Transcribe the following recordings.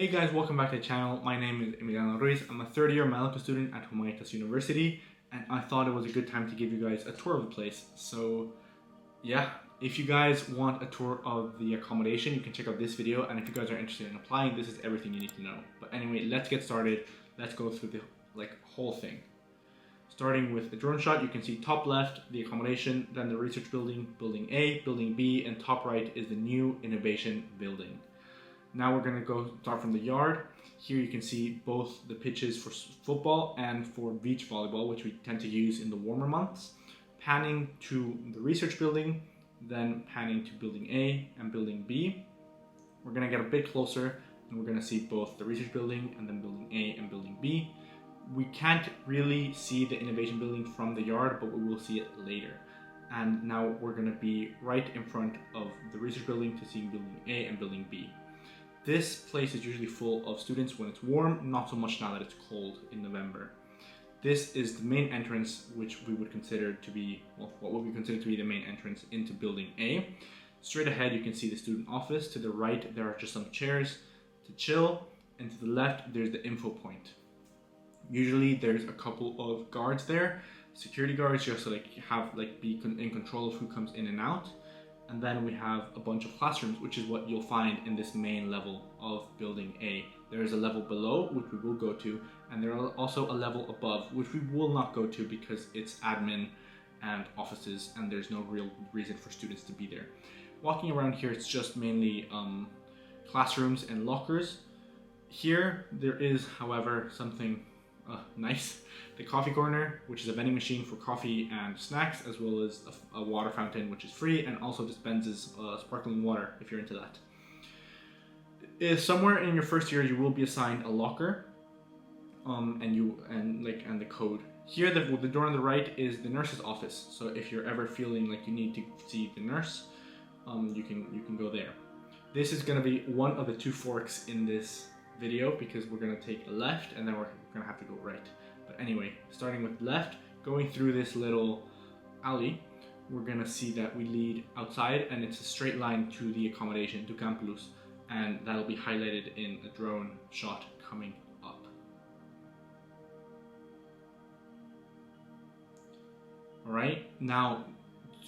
Hey guys, welcome back to the channel. My name is Emiliano Ruiz. I'm a third year medical student at Humanitas University, and I thought it was a good time to give you guys a tour of the place. So yeah, if you guys want a tour of the accommodation, you can check out this video, and if you guys are interested in applying, this is everything you need to know. But anyway, let's get started. Let's go through the whole thing. Starting with the drone shot, you can see top left, the accommodation, then the research building, building A, building B, and top right is the new innovation building. Now we're going to start from the yard. Here you can see both the pitches for football and for beach volleyball, which we tend to use in the warmer months. Panning to the research building, then panning to building A and building B. We're going to get a bit closer and we're going to see both the research building and then building A and building B. We can't really see the innovation building from the yard, but we will see it later. And now we're going to be right in front of the research building to see building A and building B. This place is usually full of students when it's warm, not so much now that it's cold in November. This is the main entrance, which we would consider to be, well, what would we consider to be the main entrance into building A. Straight ahead you can see the student office. To the right there are just some chairs to chill, and to the left there's the info point. Usually there's a couple of guards there, security guards, just to be in control of who comes in and out. And then we have a bunch of classrooms, which is what you'll find in this main level of building A. There is a level below, which we will go to, and there are also a level above, which we will not go to because it's admin and offices, and there's no real reason for students to be there. Walking around here, it's just mainly classrooms and lockers. Here, there is, however, something nice. The coffee corner, which is a vending machine for coffee and snacks, as well as a water fountain, which is free and also dispenses sparkling water if you're into that. If somewhere in your first year you will be assigned a locker, and the code. Here, the door on the right is the nurse's office. So if you're ever feeling like you need to see the nurse, you can go there. This is going to be one of the two forks in this video because we're going to take a left and then we're going to have to go right. But anyway, starting with left, going through this little alley, we're going to see that we lead outside, and it's a straight line to the accommodation, to campus, and that'll be highlighted in a drone shot coming up. Alright, now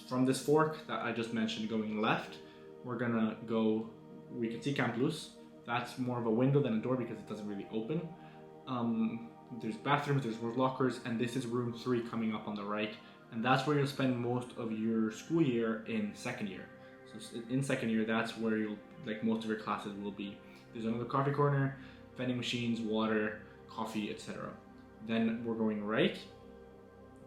from this fork that I just mentioned going left, we're going to go, we can see campus. That's more of a window than a door because it doesn't really open. There's bathrooms, there's lockers, and this is room 3 coming up on the right. And that's where you'll spend most of your school year in second year. So in second year, that's where most of your classes will be. There's another coffee corner, vending machines, water, coffee, etc. Then we're going right,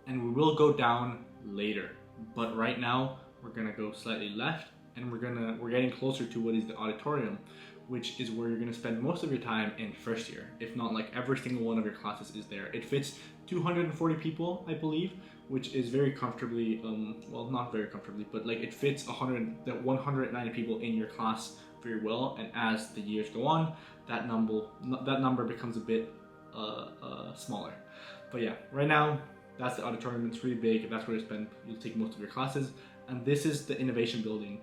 and we will go down later. But right now, we're gonna go slightly left, and we're getting closer to what is the auditorium, which is where you're going to spend most of your time in first year. If not, like every single one of your classes is there. It fits 240 people, I believe, which is very comfortably, well, not very comfortably, but like it fits 190 people in your class very well. And as the years go on, that number becomes a bit smaller. But yeah, right now, that's the auditorium. It's really big. That's where you'll take most of your classes. And this is the innovation building.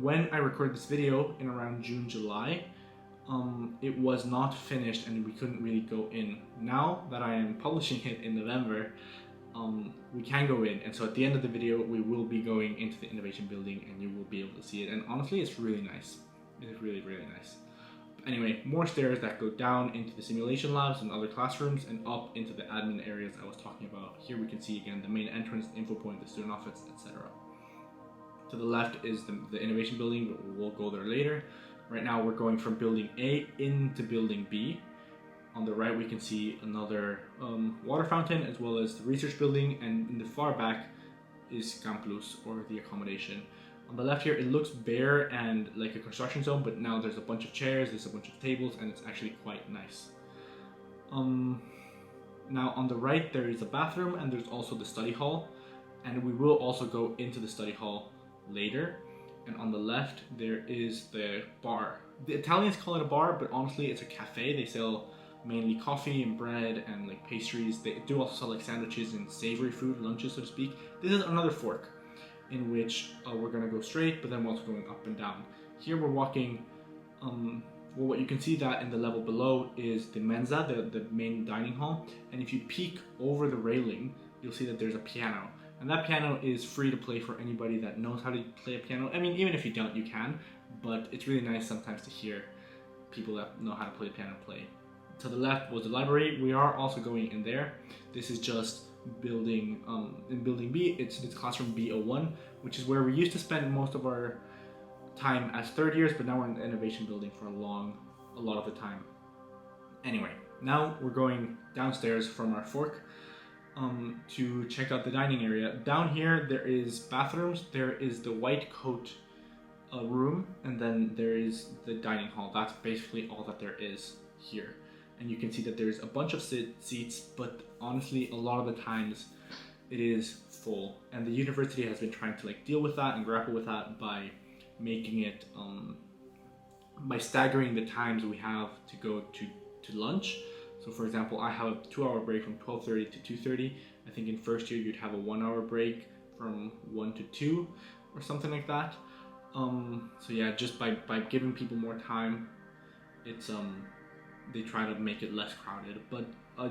When I recorded this video in around June, July, it was not finished and we couldn't really go in. Now that I am publishing it in November, we can go in, and so at the end of the video we will be going into the innovation building and you will be able to see it, and honestly it's really nice. It is really, really nice. But anyway, more stairs that go down into the simulation labs and other classrooms and up into the admin areas I was talking about. Here we can see again the main entrance, the info point, the student office, etc. To the left is the innovation building, but we'll go there later. Right now we're going from building A into building B. On the right we can see another water fountain as well as the research building, and in the far back is campus, or the accommodation. On the left here it looks bare and like a construction zone, but now there's a bunch of chairs, there's a bunch of tables, and it's actually quite nice. Now on the right there is a bathroom, and there's also the study hall, and we will also go into the study hall later. And on the left there is the bar. The Italians call it a bar, but honestly it's a cafe. They sell mainly coffee and bread and like pastries. They do also sell like sandwiches and savory food, lunches so to speak. This is another fork in which we're gonna go straight, but then we're also going up and down. Here we're walking well, what you can see that in the level below is the mensa, the main dining hall, and if you peek over the railing, you'll see that there's a piano, and that piano is free to play for anybody that knows how to play a piano. I mean, even if you don't, you can, but it's really nice sometimes to hear people that know how to play the piano play. To the left was the library. We are also going in there. This is just building, in building B, it's classroom B01, which is where we used to spend most of our time as third years, but now we're in the innovation building for a lot of the time. Anyway, now we're going downstairs from our fork to check out the dining area. Down here there is bathrooms, there is the white coat room, and then there is the dining hall. That's basically all that there is here. And you can see that there's a bunch of seats, but honestly, a lot of the times it is full. And the university has been trying to like deal with that and grapple with that by making it, by staggering the times we have to go to lunch. So for example, I have a 2-hour break from 12:30 to 2:30. I think in first year you'd have a 1-hour break from 1 to 2 or something like that. So yeah, just by giving people more time, it's they try to make it less crowded. But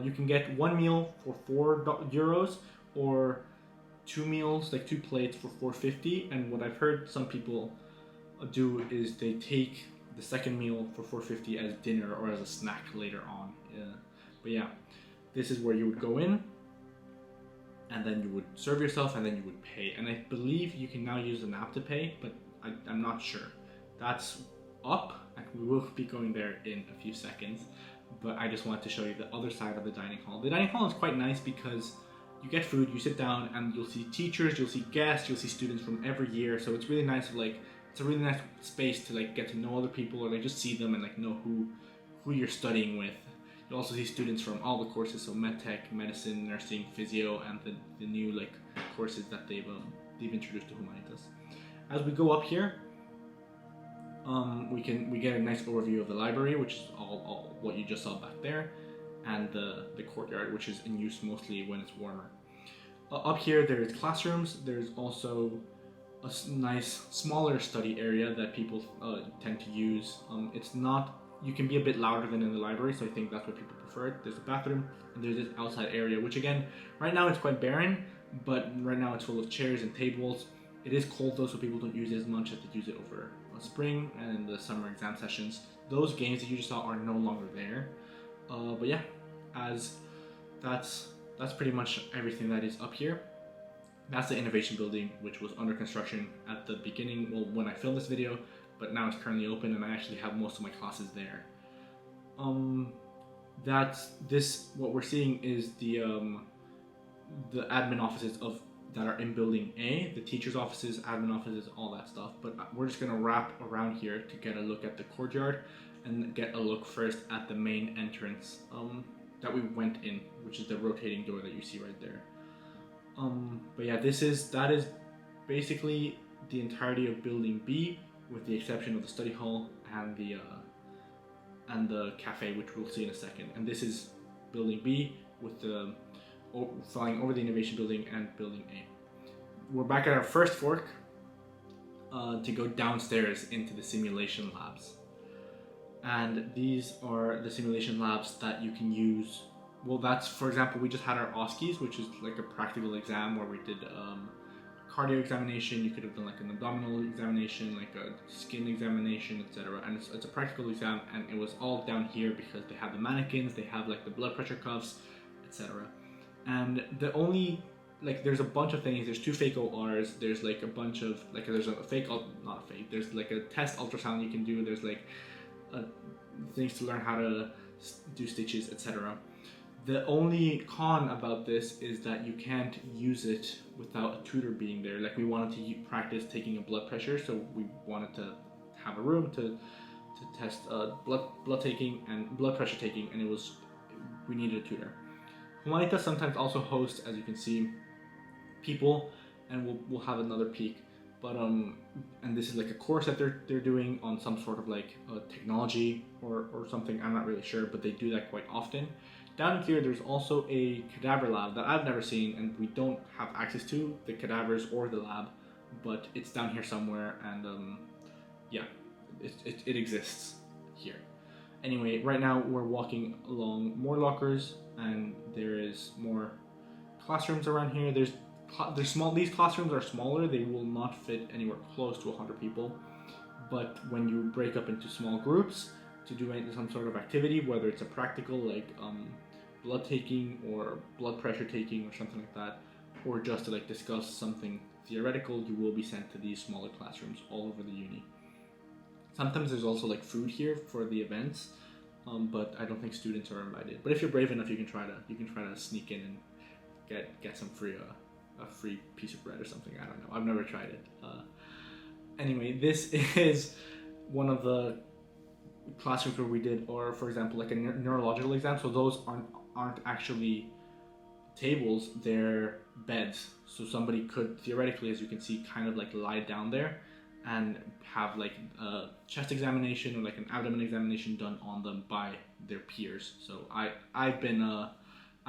you can get one meal for €4 or two meals, like 2 plates for $4.50. And what I've heard some people do is they take the second meal for $4.50 as dinner or as a snack later on. But yeah, this is where you would go in, and then you would serve yourself, and then you would pay. And I believe you can now use an app to pay, but I'm not sure. That's up, and we will be going there in a few seconds. But I just wanted to show you the other side of the dining hall. The dining hall is quite nice because you get food, you sit down, and you'll see teachers, you'll see guests, you'll see students from every year. So it's really nice, like, it's a really nice space to like get to know other people, or like just see them and like know who you're studying with. You also see students from all the courses, so medtech, medicine, nursing, physio, and the new like courses that they've introduced to Humanitas. As we go up here, we get a nice overview of the library, which is all what you just saw back there, and the courtyard, which is in use mostly when it's warmer. Up here there's classrooms. There's also a nice smaller study area that people tend to use. It's not, you can be a bit louder than in the library, so I think that's what people prefer. There's a bathroom, and there's this outside area, which again, right now it's quite barren, but right now it's full of chairs and tables. It is cold though, so people don't use it as much as they use it over spring and in the summer exam sessions. Those games that you just saw are no longer there. But yeah, that's pretty much everything that is up here. That's the innovation building, which was under construction at the beginning, well, when I filmed this video, but now it's currently open, and I actually have most of my classes there. What we're seeing is the admin offices that are in building A, the teachers' offices, admin offices, all that stuff. But we're just gonna wrap around here to get a look at the courtyard and get a look first at the main entrance that we went in, which is the rotating door that you see right there. But yeah, that is basically the entirety of building B, with the exception of the study hall and the cafe, which we'll see in a second. And this is building B with the flying over the innovation building and building A. We're back at our first fork to go downstairs into the simulation labs. And these are the simulation labs that you can use. Well, that's, for example, we just had our OSCEs, which is like a practical exam where we did cardio examination. You could have done like an abdominal examination, like a skin examination, etc. And it's a practical exam, and it was all down here because they have the mannequins, they have like the blood pressure cuffs, etc. And the only, like, there's a bunch of things. There's 2 fake ORs. There's like a bunch of, like, there's a fake, not a fake, there's like a test ultrasound you can do. There's like things to learn how to do stitches, etc. The only con about this is that you can't use it without a tutor being there. Like, we wanted to practice taking a blood pressure, so we wanted to have a room to test blood taking and blood pressure taking, and we needed a tutor. Humanitas sometimes also hosts, as you can see, people, and we'll have another peek. But and this is like a course that they're doing on some sort of like technology or something. I'm not really sure, but they do that quite often. Down here, there's also a cadaver lab that I've never seen, and we don't have access to the cadavers or the lab, but it's down here somewhere, and yeah, it exists here. Anyway, right now we're walking along more lockers, and there is more classrooms around here. There's small. These classrooms are smaller. They will not fit anywhere close to 100 people. But when you break up into small groups to do some sort of activity, whether it's a practical like blood taking or blood pressure taking or something like that, or just to like discuss something theoretical, you will be sent to these smaller classrooms all over the uni. Sometimes there's also like food here for the events, but I don't think students are invited. But if you're brave enough, you can try to sneak in and get some free a free piece of bread or something. I don't know. I've never tried it. Anyway, this is one of the classrooms where we did, or for example, like a neurological exam. So those aren't actually tables; they're beds. So somebody could theoretically, as you can see, kind of like lie down there and have like a chest examination or like an abdomen examination done on them by their peers. So I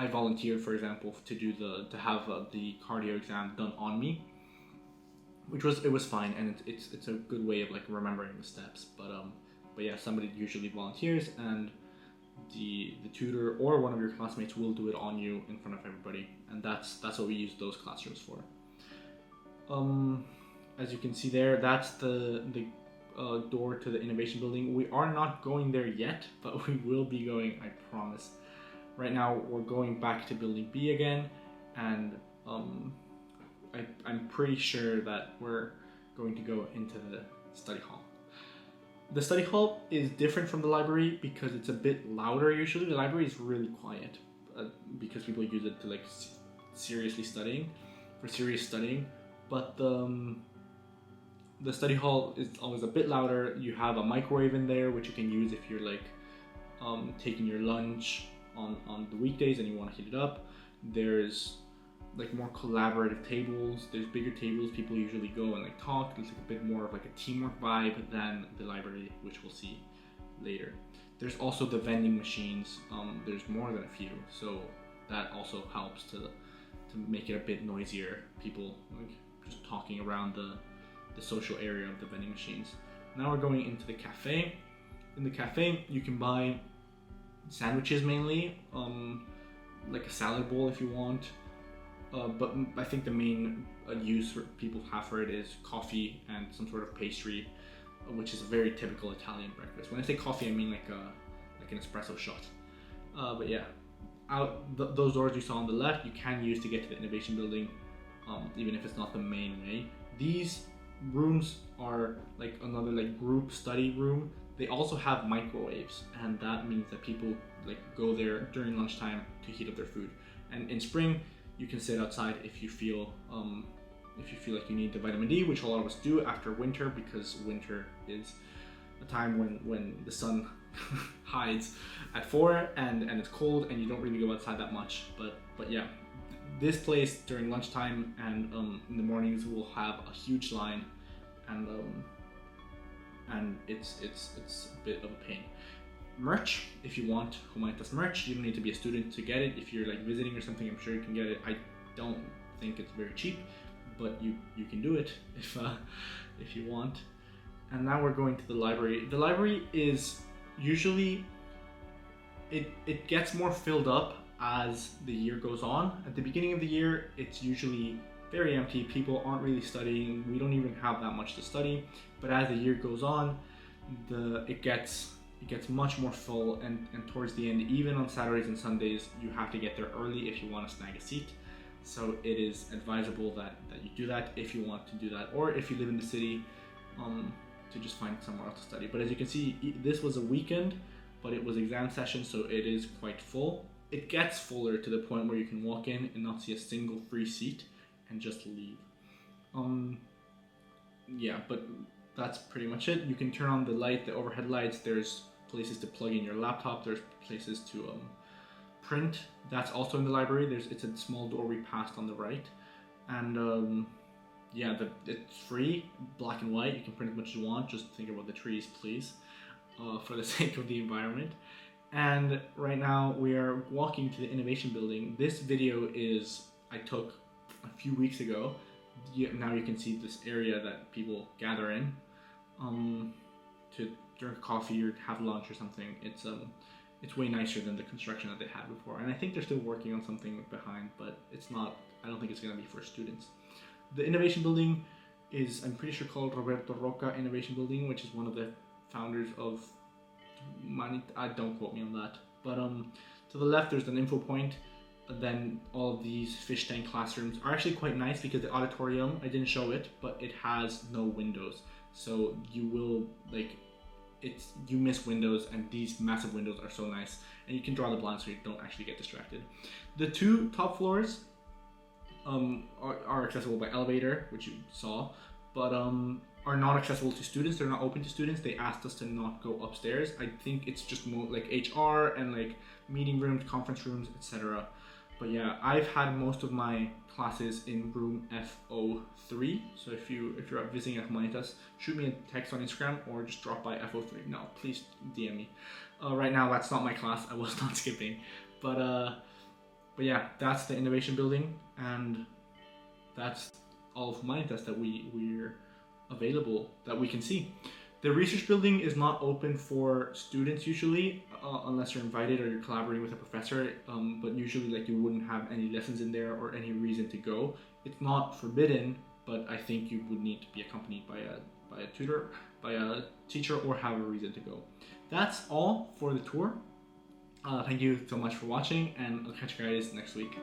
volunteered, for example, to have the cardio exam done on me, which was fine, and it's a good way of like remembering the steps. But yeah, somebody usually volunteers, and the tutor or one of your classmates will do it on you in front of everybody, and that's what we use those classrooms for. As you can see there, that's the door to the innovation building. We are not going there yet, but we will be going, I promise. Right now we're going back to building B again, and I'm pretty sure that we're going to go into the study hall. The study hall is different from the library because it's a bit louder usually. The library is really quiet because people use it to like seriously studying, for serious studying. But the study hall is always a bit louder. You have a microwave in there, which you can use if you're like taking your lunch on the weekdays and you want to heat it up. There's like more collaborative tables. There's bigger tables. People usually go and like talk. There's like a bit more of like a teamwork vibe than the library, which we'll see later. There's also the vending machines. There's more than a few, so that also helps to make it a bit noisier. People like just talking around the social area of the vending machines. Now we're going into the cafe. In the cafe, you can buy sandwiches mainly, like a salad bowl if you want. But I think the main use people have for it is coffee and some sort of pastry, which is a very typical Italian breakfast. When I say coffee, I mean like an espresso shot. But yeah, those doors you saw on the left, you can use to get to the innovation building, even if it's not the main way. These rooms are like another like group study room. They also have microwaves, and that means that people like go there during lunchtime to heat up their food. And in spring, you can sit outside if you feel like you need the vitamin D, which a lot of us do after winter, because winter is a time when the sun hides at 4 and it's cold and you don't really go outside that much. But yeah, this place during lunchtime and in the mornings will have a huge line, and it's a bit of a pain. Merch, if you want Humanitas merch, you don't need to be a student to get it. If you're like visiting or something, I'm sure you can get it. I don't think it's very cheap, but you can do it if you want. And now we're going to the library. The library is usually it gets more filled up as the year goes on. At the beginning of the year, it's usually very empty. People aren't really studying. We don't even have that much to study. But as the year goes on, it gets much more full, and towards the end, even on Saturdays and Sundays, you have to get there early if you want to snag a seat. So it is advisable that you do that if you want to do that, or if you live in the city, to just find somewhere else to study. But as you can see, this was a weekend, but it was exam session, so it is quite full. It gets fuller to the point where you can walk in and not see a single free seat and just leave. Yeah, but that's pretty much it. You can turn on the overhead lights. There's places to plug in your laptop. There's places to print. That's also in the library. It's a small door we passed on the right, and yeah, it's free, black and white. You can print as much as you want. Just think about the trees, please, for the sake of the environment. And right now we are walking to the innovation building. This video I took a few weeks ago. Now you can see this area that people gather in to drink coffee or have lunch or something. It's way nicer than the construction that they had before, and I think they're still working on something behind, but it's not. I don't think it's going to be for students. The innovation building is, I'm pretty sure, called Roberto Roca Innovation Building, which is one of the founders of don't quote me on that. But to the left there's an info point. Then all of these fish tank classrooms are actually quite nice because the auditorium, I didn't show it, but it has no windows, so you will you miss windows, and these massive windows are so nice, and you can draw the blinds so you don't actually get distracted. The two top floors are accessible by elevator, which you saw, but are not accessible to students. They're not open to students. They asked us to not go upstairs. I think it's just more like HR and like meeting rooms, conference rooms, etc. But yeah, I've had most of my classes in room FO3. So if you're visiting at Humanitas, shoot me a text on Instagram or just drop by FO3. No, please DM me. Right now, that's not my class. I was not skipping. But yeah, that's the innovation building, and that's all of Humanitas that we're available that we can see. The research building is not open for students usually, unless you're invited or you're collaborating with a professor, but usually like you wouldn't have any lessons in there or any reason to go. It's not forbidden, but I think you would need to be accompanied by a tutor, by a teacher, or have a reason to go. That's all for the tour. Thank you so much for watching, and I'll catch you guys next week.